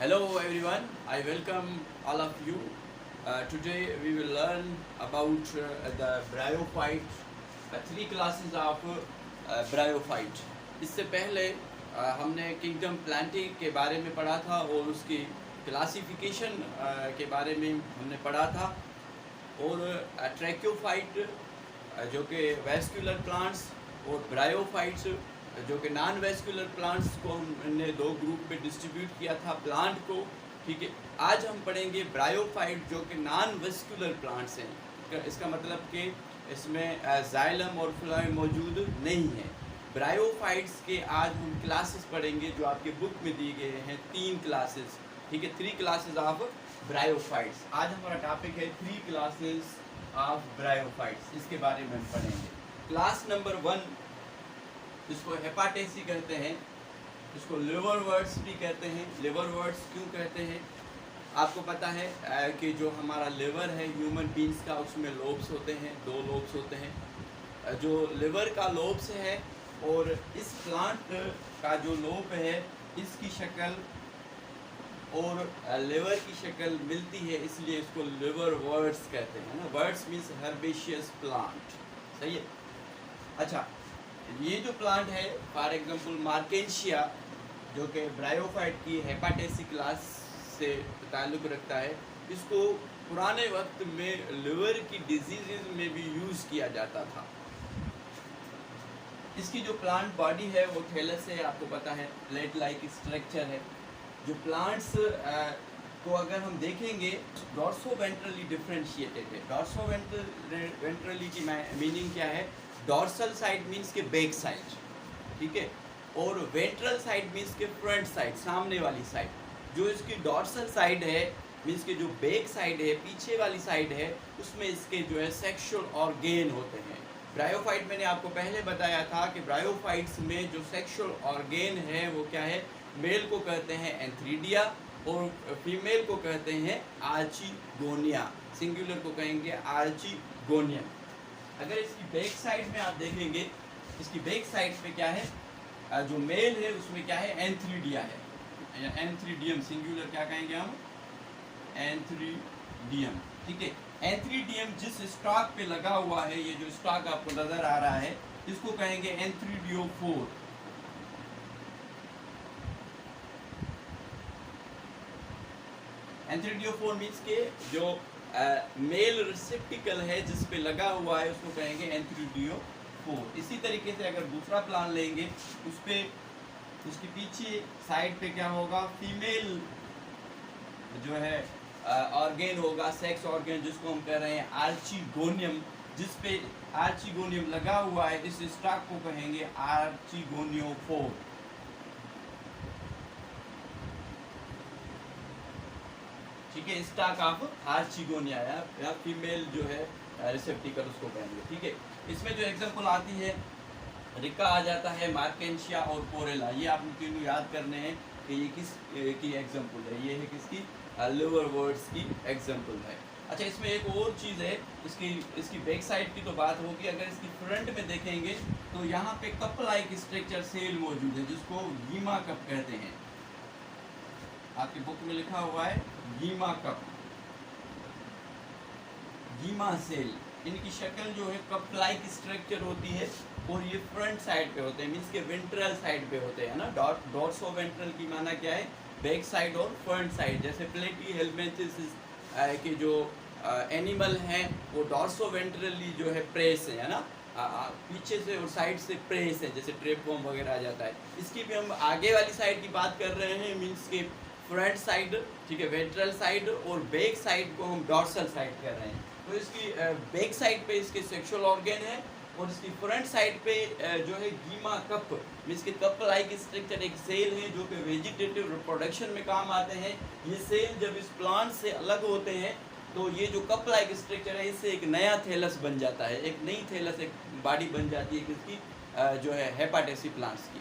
Hello everyone, I welcome all of you. Today we will learn about the bryophyte, three classes of bryophyte. इससे पहले हमने kingdom Plantae के बारे में पढ़ा था और उसकी क्लासिफिकेशन के बारे में हमने पढ़ा था और ट्रैक्योफाइट जो कि वेस्कुलर प्लांट्स और ब्रायोफाइट्स जो कि नॉन वेस्कुलर प्लांट्स को हमने दो ग्रुप में डिस्ट्रीब्यूट किया था प्लांट को। ठीक है, आज हम पढ़ेंगे ब्रायोफाइट जो कि नॉन वेस्कुलर प्लांट्स हैं। इसका मतलब कि इसमें जाइलम और फ्लोएम मौजूद नहीं है। ब्रायोफाइट्स के आज हम क्लासेस पढ़ेंगे जो आपके बुक में दिए गए हैं, 3 क्लासेस। ठीक है, 3 क्लासेस ऑफ ब्रायोफाइट्स। आज हमारा टॉपिक है 3 क्लासेस ऑफ ब्रायोफाइट्स। इसके बारे में हम पढ़ेंगे। क्लास नंबर 1 इसको हेपाटेसी कहते हैं, इसको लिवरवर्ट्स भी कहते हैं। लिवरवर्ट्स क्यों कहते हैं? आपको पता है कि जो हमारा लिवर है ह्यूमन बींग्स का, उसमें लोब्स होते हैं, 2 लोब्स होते हैं। जो लिवर का लोब्स है और इस प्लांट का जो लोब है इसकी शक्ल और लिवर की शक्ल मिलती है, इसलिए इसको लिवरवर्ट्स कहते हैं ना। वर्ट्स मीन्स हर्बेशियस प्लांट, सही है। अच्छा, ये जो प्लांट है फॉर एग्जांपल मार्केंशिया जो कि ब्रायोफाइट की हेपाटेसी क्लास से ताल्लुक़ रखता है, इसको पुराने वक्त में लिवर की डिजीज़ में भी यूज़ किया जाता था। इसकी जो प्लांट बॉडी है वो थैलस है, आपको पता है, प्लेट लाइक स्ट्रक्चर है। जो प्लांट्स को अगर हम देखेंगे डॉर्सोवेंट्रली डिफरेंशिएटेड है। डॉर्सोवेंट्रली की मीनिंग क्या है? डॉर्सल साइड मीन्स के बैक साइड, ठीक है, और वेंट्रल साइड मीन्स के फ्रंट साइड, सामने वाली साइड। जो इसकी डॉर्सल साइड है मीन्स के जो बैक साइड है, पीछे वाली साइड है, उसमें इसके जो है सेक्सुअल ऑर्गेन होते हैं। ब्रायोफाइट मैंने आपको पहले बताया था कि ब्रायोफाइट्स में जो सेक्सुअल ऑर्गेन है वो क्या है? मेल को कहते हैं एंथ्रीडिया और फीमेल को कहते हैं आर्चिगोनिया। सिंगुलर को कहेंगे आर्चिगोनियम। अगर इसकी बैक साइड में आप देखेंगे, इसकी बैक साइड पे क्या है? जो मेल है उसमें क्या है? एंथ्रीडिया है या एंथ्रीडियम। सिंगुलर क्या कहेंगे हम? एंथ्रीडियम, ठीक है। एंथ्रीडियम जिस स्टॉक पे लगा हुआ है, ये जो स्टॉक आपको नजर आ रहा है, इसको कहेंगे एंथ्रीडियोफोर। एंथ्रीडियोफोर मीन्स के जो मेल रिसेप्टिकल है जिस पे लगा हुआ है उसको कहेंगे एंथ्रीडियोफोर। इसी तरीके से अगर दूसरा प्लान लेंगे, उस पे उसके पीछे साइड पे क्या होगा? फीमेल जो है ऑर्गेन होगा, सेक्स ऑर्गेन, जिसको हम कह रहे हैं आर्चिगोनियम। जिस पे आर्चिगोनियम लगा हुआ है इस स्टॉक को कहेंगे आर्चिगोनियोफोर। ठीक है, स्टॉक ऑफ आर्चिगोनिया या फीमेल जो है रिसेप्टिकल उसको कहेंगे। ठीक है, इसमें जो एग्जांपल आती है रिका आ जाता है, मार्केंशिया और पोरेला। ये आपको तीनों याद करने हैं कि ये किस की एग्जांपल है। ये है किसकी? लिवरवर्ट्स की एग्जांपल है। अच्छा, इसमें एक और चीज़ है, इसकी बैक साइड की तो बात होगी। अगर इसकी फ्रंट में देखेंगे तो यहाँ पे कप लाइक स्ट्रक्चर सेल मौजूद है जिसको गीमा कप कहते हैं। आपकी बुक में लिखा हुआ है गीमा कप, गीमा सेल। इनकी शक्ल जो है कप लाइक स्ट्रक्चर होती है और ये फ्रंट साइड पे होते हैं, मीन्स के वेंट्रल साइड पे होते हैं ना। डॉर्सो वेंट्रल की माना क्या है? बैक साइड और फ्रंट साइड। जैसे प्लेटी हेलमेंथिस के जो एनिमल हैं वो डॉर्सो वेंट्रली जो है प्रेस है ना, पीछे से और साइड से प्रेस है, जैसे ट्रेपवॉर्म वगैरह आ जाता है। इसकी भी हम आगे वाली साइड की बात कर रहे हैं, मीन्स के फ्रंट साइड, ठीक है, वेंट्रल साइड, और बैक साइड को हम डॉर्सल साइड कर रहे हैं। तो इसकी बैक साइड पे इसके सेक्सुअल ऑर्गेन है और इसकी फ्रंट साइड पे जो है गीमा कप मीन्स के कप लाइक स्ट्रक्चर एक सेल है जो कि वेजिटेटिव रिप्रोडक्शन में काम आते हैं। ये सेल जब इस प्लांट से अलग होते हैं तो ये जो कप लाइक स्ट्रक्चर है इससे एक नया थैलस बन जाता है, एक नई थैलस, एक बॉडी बन जाती है किसकी? जो है हेपाटेसी प्लांट्स की।